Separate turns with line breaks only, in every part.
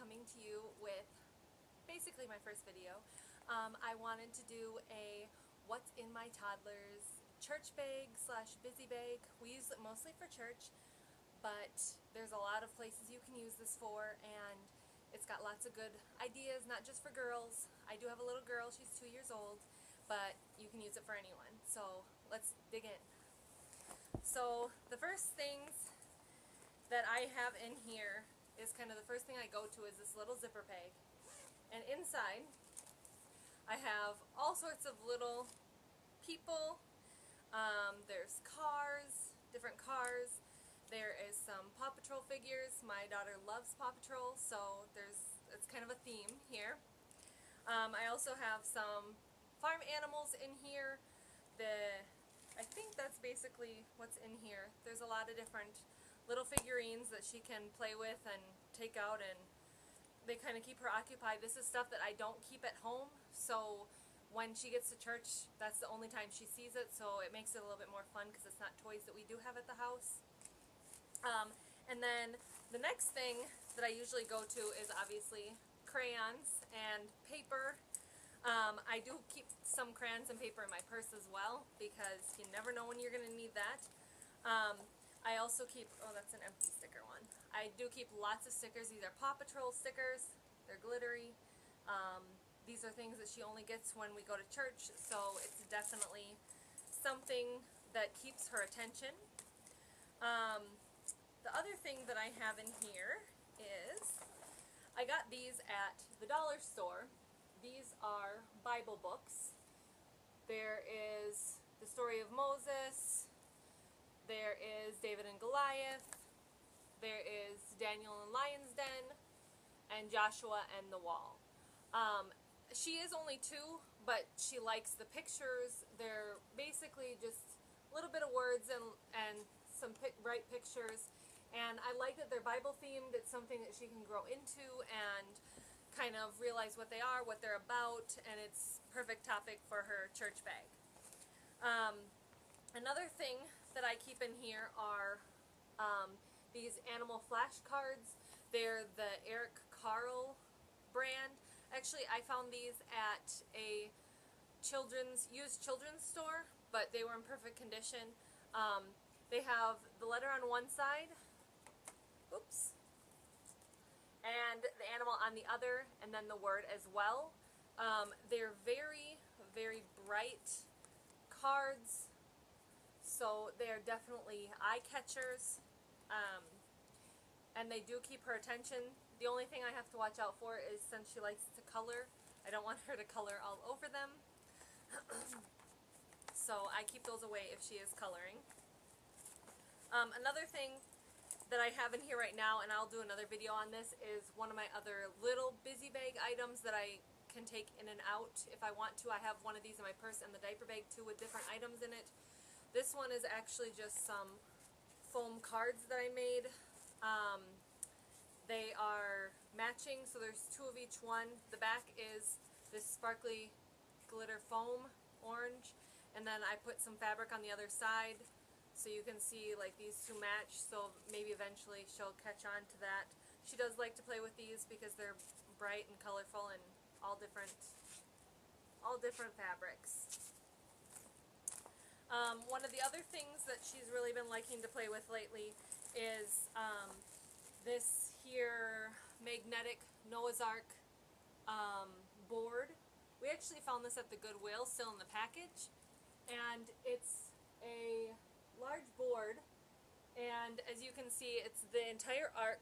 coming to you with basically my first video. I wanted to do a what's in my toddler's church bag slash busy bag. We use it mostly for church, but there's a lot of places you can use this for, and it's got lots of good ideas, not just for girls. I do have a little girl, she's 2 years old, but you can use it for anyone. So let's dig in. So the first things that I have in here is kind of the first thing I go to is this little zipper bag. And inside I have all sorts of little people. There's cars, different cars. There is some Paw Patrol figures. My daughter loves Paw Patrol, so it's kind of a theme here. I also have some farm animals in here. I think that's basically what's in here. There's a lot of different little figurines that she can play with and take out, and they kind of keep her occupied. This is stuff that I don't keep at home, so when she gets to church, that's the only time she sees it, so it makes it a little bit more fun because it's not toys that we do have at the house. And then the next thing that I usually go to is obviously crayons and paper. I do keep some crayons and paper in my purse as well, because you never know when you're going to need that. I also keep, oh, that's an empty sticker one. I do keep lots of stickers. These are Paw Patrol stickers. They're glittery. These are things that she only gets when we go to church, so it's definitely something that keeps her attention. The other thing that I have in here is, I got these at the dollar store. These are Bible books. There is the story of Moses. There is David and Goliath. There is Daniel and Lion's Den, and Joshua and the Wall. She is only 2, but she likes the pictures. They're basically just a little bit of words and some bright pictures. And I like that they're Bible themed. It's something that she can grow into and kind of realize what they are, what they're about, and it's perfect topic for her church bag. Another thing that I keep in here are these animal flashcards. They're the Eric Carle brand. Actually, I found these at a used children's store, but they were in perfect condition. They have the letter on one side, oops, and the animal on the other, and then the word as well. They're very, very bright cards, so they are definitely eye catchers, and they do keep her attention. The only thing I have to watch out for is, since she likes to color, I don't want her to color all over them. So I keep those away if she is coloring. Another thing that I have in here right now, and I'll do another video on this, is one of my other little busy bag items that I can take in and out if I want to. I have one of these in my purse and the diaper bag too, with different items in it. This one is actually just some foam cards that I made. They are matching, so there's 2 of each one. The back is this sparkly glitter foam orange, and then I put some fabric on the other side so you can see like these 2 match, so maybe eventually she'll catch on to that. She does like to play with these because they're bright and colorful and all different fabrics. One of the other things that she's really been liking to play with lately is this here magnetic Noah's Ark board. We actually found this at the Goodwill, still in the package, and it's a large board, and as you can see, it's the entire ark,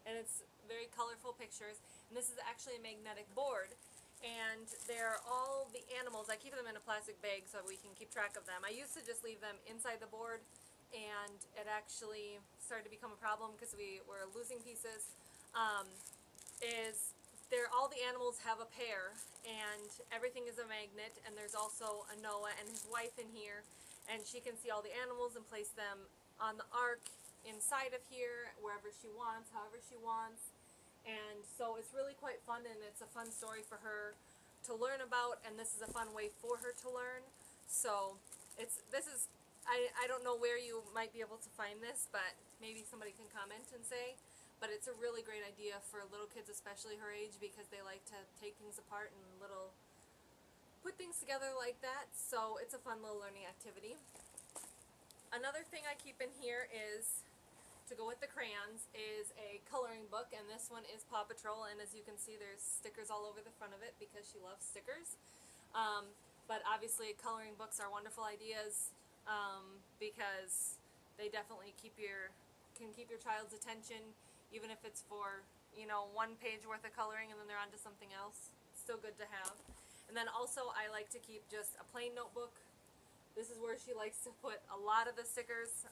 and it's very colorful pictures, and this is actually a magnetic board, and they're all the animals. I keep them in a plastic bag so we can keep track of them. I used to just leave them inside the board, and it actually started to become a problem because we were losing pieces. All the animals have a pair, and everything is a magnet, and there's also a Noah and his wife in here, and she can see all the animals and place them on the ark inside of here, wherever she wants, however she wants. And so it's really quite fun, and it's a fun story for her to learn about, and this is a fun way for her to learn. So I don't know where you might be able to find this, but maybe somebody can comment and say, but it's a really great idea for little kids, especially her age, because they like to take things apart and put things together like that. So it's a fun little learning activity. Another thing I keep in here is, to go with the crayons, is a coloring book, and this one is Paw Patrol, and as you can see there's stickers all over the front of it because she loves stickers. But obviously coloring books are wonderful ideas because they definitely can keep your child's attention, even if it's for, you know, one page worth of coloring and then they're on to something else. It's still good to have. And then also I like to keep just a plain notebook. This is where she likes to put a lot of the stickers.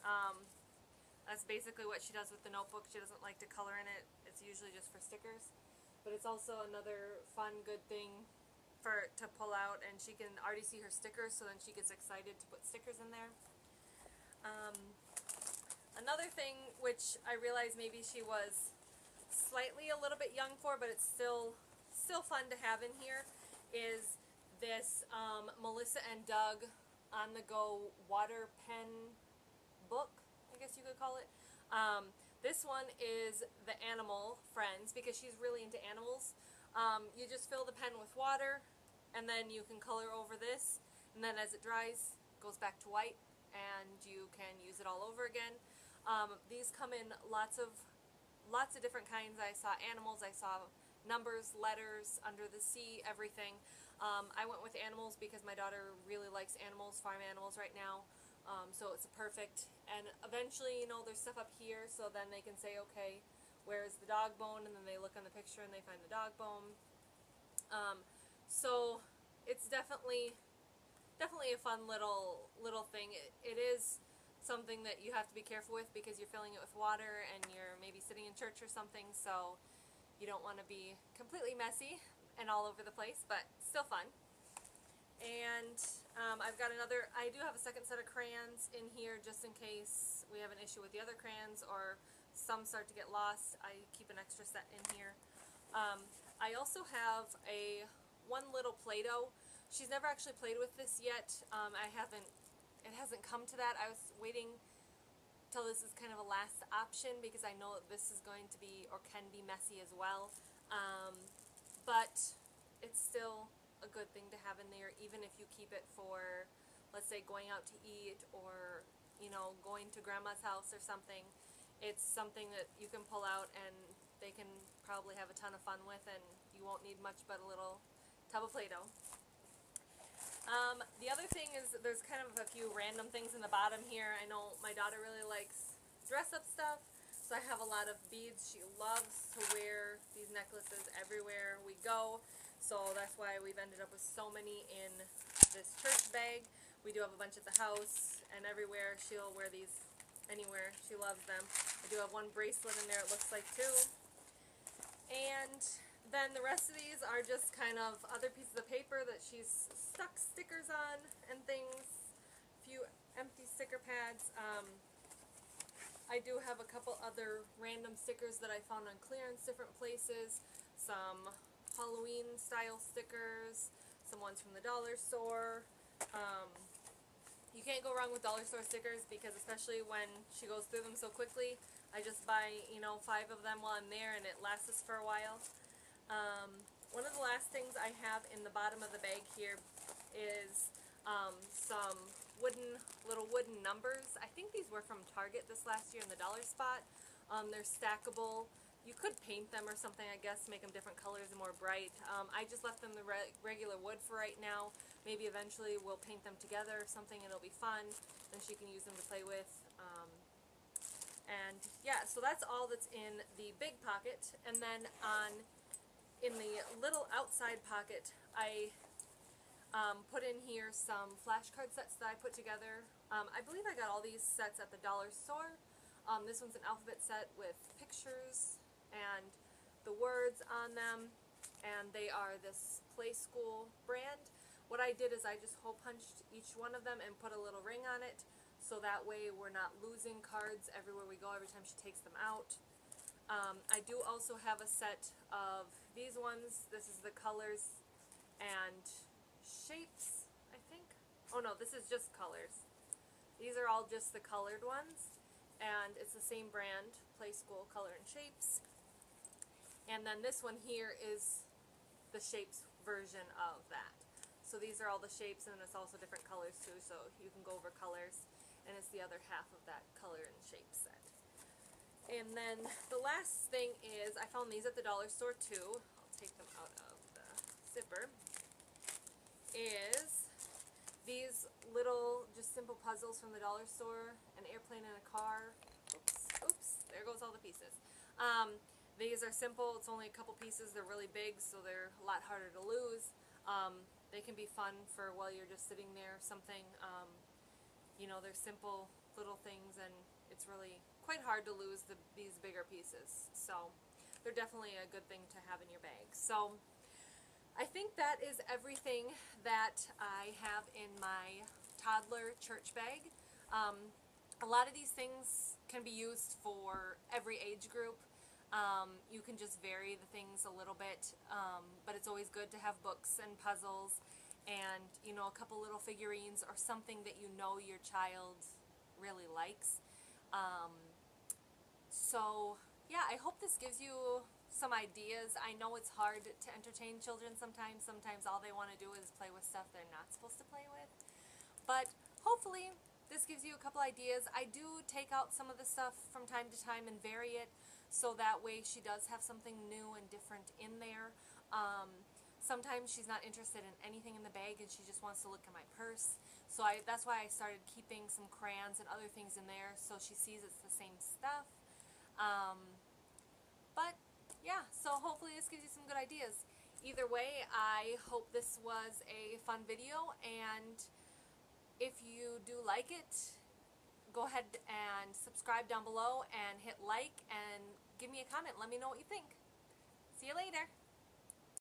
That's basically what she does with the notebook. She doesn't like to color in it. It's usually just for stickers. But it's also another fun, good thing to pull out, and she can already see her stickers, so then she gets excited to put stickers in there. Another thing, which I realize maybe she was slightly a little bit young for, but it's still fun to have in here, is this Melissa and Doug on-the-go water pen book, I guess you could call it. This one is the animal friends, because she's really into animals. You just fill the pen with water, and then you can color over this, and then as it dries, it goes back to white, and you can use it all over again. These come in lots of different kinds. I saw animals, I saw numbers, letters, under the sea, everything. I went with animals because my daughter really likes animals, farm animals right now. So it's perfect. And eventually, you know, there's stuff up here, so then they can say, okay, where's the dog bone? And then they look on the picture and they find the dog bone. So it's definitely a fun little thing. It is something that you have to be careful with because you're filling it with water and you're maybe sitting in church or something, so you don't want to be completely messy and all over the place, but still fun. And I do have a second set of crayons in here just in case we have an issue with the other crayons or some start to get lost. I keep an extra set in here. I also have one little Play-Doh. She's never actually played with this yet. It hasn't come to that. I was waiting till this is kind of a last option because I know that this is going to be or can be messy as well. But it's still a good thing to have in there, even if you keep it for, let's say, going out to eat or, you know, going to grandma's house or something. It's something that you can pull out and they can probably have a ton of fun with, and you won't need much but a little tub of Play-Doh. The other thing is there's kind of a few random things in the bottom here. I know my daughter really likes dress-up stuff, so I have a lot of beads. She loves to wear these necklaces everywhere we go, so that's why we've ended up with so many in this church bag. We do have a bunch at the house, and everywhere she'll wear these anywhere. She loves them. I do have one bracelet in there, it looks like, too. And then the rest of these are just kind of other pieces of paper that she's stuck stickers on and things. A few empty sticker pads. I do have a couple other random stickers that I found on clearance different places. Some Halloween style stickers, some ones from the dollar store. You can't go wrong with dollar store stickers because especially when she goes through them so quickly, I just buy, you know, 5 of them while I'm there and it lasts us for a while. One of the last things I have in the bottom of the bag here is some little wooden numbers. I think these were from Target this last year in the dollar spot. They're stackable. You could paint them or something, I guess, make them different colors and more bright. I just left them the regular wood for right now. Maybe eventually we'll paint them together or something and it'll be fun. Then she can use them to play with. And yeah, so that's all that's in the big pocket. And then in the little outside pocket, I put in here some flashcard sets that I put together. I believe I got all these sets at the dollar store. This one's an alphabet set with pictures and the words on them, and they are this Play School brand. What I did is I just hole punched each one of them and put a little ring on it, so that way we're not losing cards everywhere we go every time she takes them out. I do also have a set of these ones. This is the colors and shapes, I think. Oh no, this is just colors. These are all just the colored ones. and it's the same brand, Play School Color and Shapes. And then this one here is the shapes version of that. So these are all the shapes, and it's also different colors too, so you can go over colors, and it's the other half of that color and shape set. And then the last thing is, I found these at the dollar store too. I'll take them out of the zipper. Is these little, just simple puzzles from the dollar store, an airplane and a car. Oops, there goes all the pieces. These are simple, it's only a couple pieces, they're really big, so they're a lot harder to lose. They can be fun for while you're just sitting there, something, you know, they're simple little things, and it's really quite hard to lose these bigger pieces. So they're definitely a good thing to have in your bag. So I think that is everything that I have in my toddler church bag. A lot of these things can be used for every age group. You can just vary the things a little bit, but it's always good to have books and puzzles and, you know, a couple little figurines or something that you know your child really likes. So yeah, I hope this gives you some ideas. I know it's hard to entertain children sometimes. Sometimes all they want to do is play with stuff they're not supposed to play with. But hopefully this gives you a couple ideas. I do take out some of the stuff from time to time and vary it, so that way she does have something new and different in there. Sometimes she's not interested in anything in the bag and she just wants to look at my purse. So that's why I started keeping some crayons and other things in there, so she sees it's the same stuff. But yeah, so hopefully this gives you some good ideas. Either way, I hope this was a fun video, and if you do like it, go ahead and subscribe down below and hit like and give me a comment. Let me know what you think. See you later.